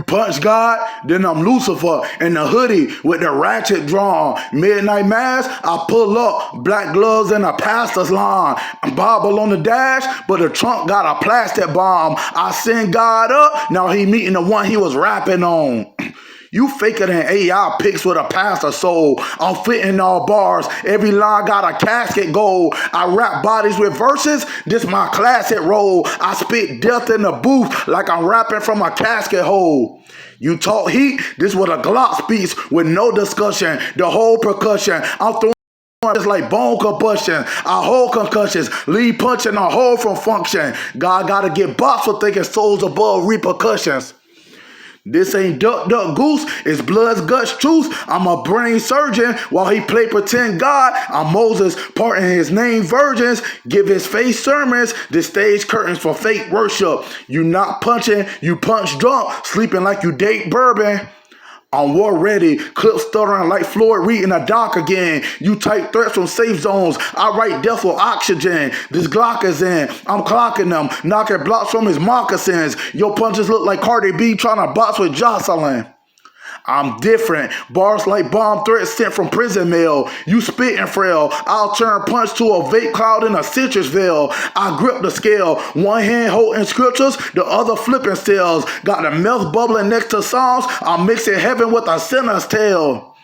Punch God, then I'm Lucifer in the hoodie with the ratchet drawn. Midnight mass, I pull up, black gloves and a pastor's line. Bible on the dash, but the trunk got a plastic bomb. I send God up, now he meeting the one he was rapping on. You faker than AI pics with a pastor soul. I'm fitting all bars. Every line got a casket gold. I rap bodies with verses. This my classic role. I spit death in the booth like I'm rapping from a casket hole. You talk heat, this what a Glock speaks with no discussion. The whole percussion. I'm throwing it's like bone combustion. I hold concussions, lead punching a hole from function. God gotta get boxed for thinking souls above repercussions. This ain't duck, duck, goose. It's blood's guts truth. I'm a brain surgeon while he play pretend God. I'm Moses parting his name virgins. Give his face sermons. This stage curtains for fake worship. You not punching, you punch drunk. Sleeping like you date bourbon. I'm war ready, clip stuttering like Floyd reading a doc again. You type threats from safe zones. I write death with oxygen. This Glock is in. I'm clocking them, knocking blocks from his moccasins. Your punches look like Cardi B trying to box with Jocelyn. I'm different. Bars like bomb threats sent from prison mail. You spitting frail. I'll turn punch to a vape cloud in a citrus veil. I grip the scale. One hand holding scriptures, the other flipping cells. Got the mouth bubbling next to Psalms. I'm mixing heaven with a sinner's tale.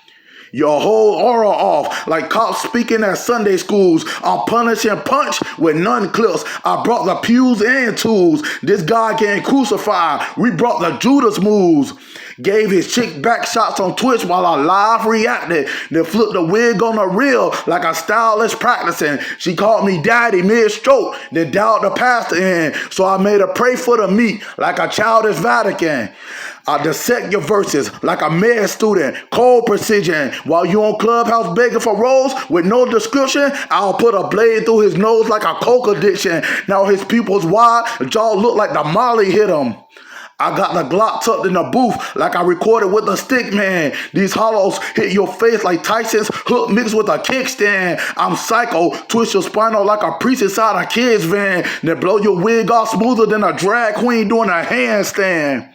Your whole aura off, like cops speaking at Sunday schools. I'm punishing punch with none clips. I brought the pews and tools. This guy getting crucified. We brought the Judas moves. Gave his chick back shots on Twitch while I live reacted. Then flipped the wig on the reel like a stylist practicing. She called me daddy mid-stroke, then dialed the pastor in. So I made her pray for the meat like a childish Vatican. I dissect your verses like a med student, cold precision. While you on Clubhouse begging for rolls with no description, I'll put a blade through his nose like a coke addiction. Now his pupils wide, jaw look like the Molly hit him. I got the Glock tucked in the booth like I recorded with a stick man. These hollows hit your face like Tyson's hook mixed with a kickstand. I'm psycho, twist your spinal like a priest inside a kid's van. Then blow your wig off smoother than a drag queen doing a handstand.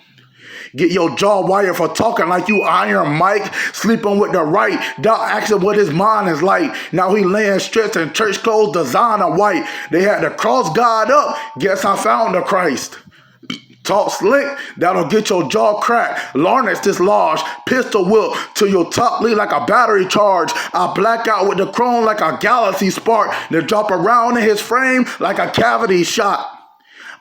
Get your jaw wired for talking like you Iron Mike. Sleeping with the right, Doc asking what his mind is like. Now he laying stretched in church clothes, designer white. They had to cross God up. Guess I found the Christ. Talk slick, that'll get your jaw cracked. Larnets dislodge, pistol whip till your top lead like a battery charge. I black out with the chrome like a galaxy spark. Then drop around in his frame like a cavity shot.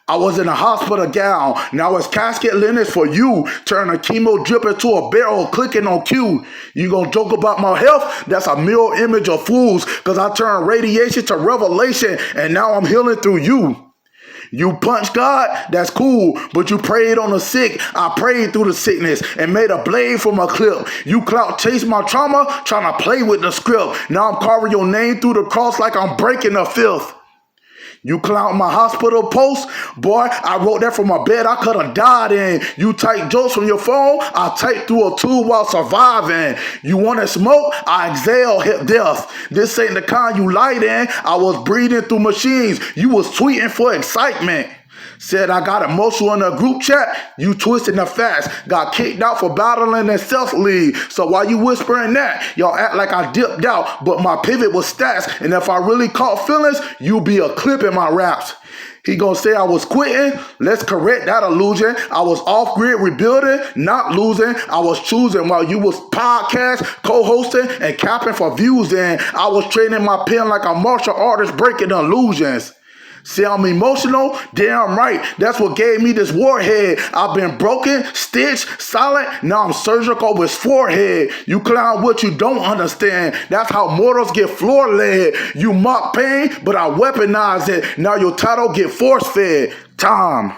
I was in a hospital gown, now it's casket linens for you. Turn a chemo drip into a barrel, clicking on cue. You gonna joke about my health? That's a mirror image of fools, cause I turned radiation to revelation, and now I'm healing through you. You punch God, that's cool, but you prayed on the sick. I prayed through the sickness and made a blade from a clip. You clout chase my trauma, trying to play with the script. Now I'm carving your name through the cross like I'm breaking the fifth. You clown my hospital post? Boy, I wrote that from my bed I could have died in. You type jokes from your phone? I type through a tube while surviving. You want to smoke? I exhale hit death. This ain't the kind you light in. I was breathing through machines. You was tweeting for excitement. Said I got emotional in a group chat, you twisting the facts. Got kicked out for battling in self-league. So while you whispering that, y'all act like I dipped out, but my pivot was stats. And if I really caught feelings, you be a clip in my raps. He gonna say I was quitting. Let's correct that illusion. I was off-grid rebuilding, not losing. I was choosing while you was podcast, co-hosting, and capping for views. And I was training my pen like a martial artist breaking illusions. See, I'm emotional? Damn right. That's what gave me this warhead. I've been broken, stitched, silent. Now I'm surgical with forehead. You clown what you don't understand. That's how mortals get floor led. You mock pain, but I weaponize it. Now your title get force fed. Time.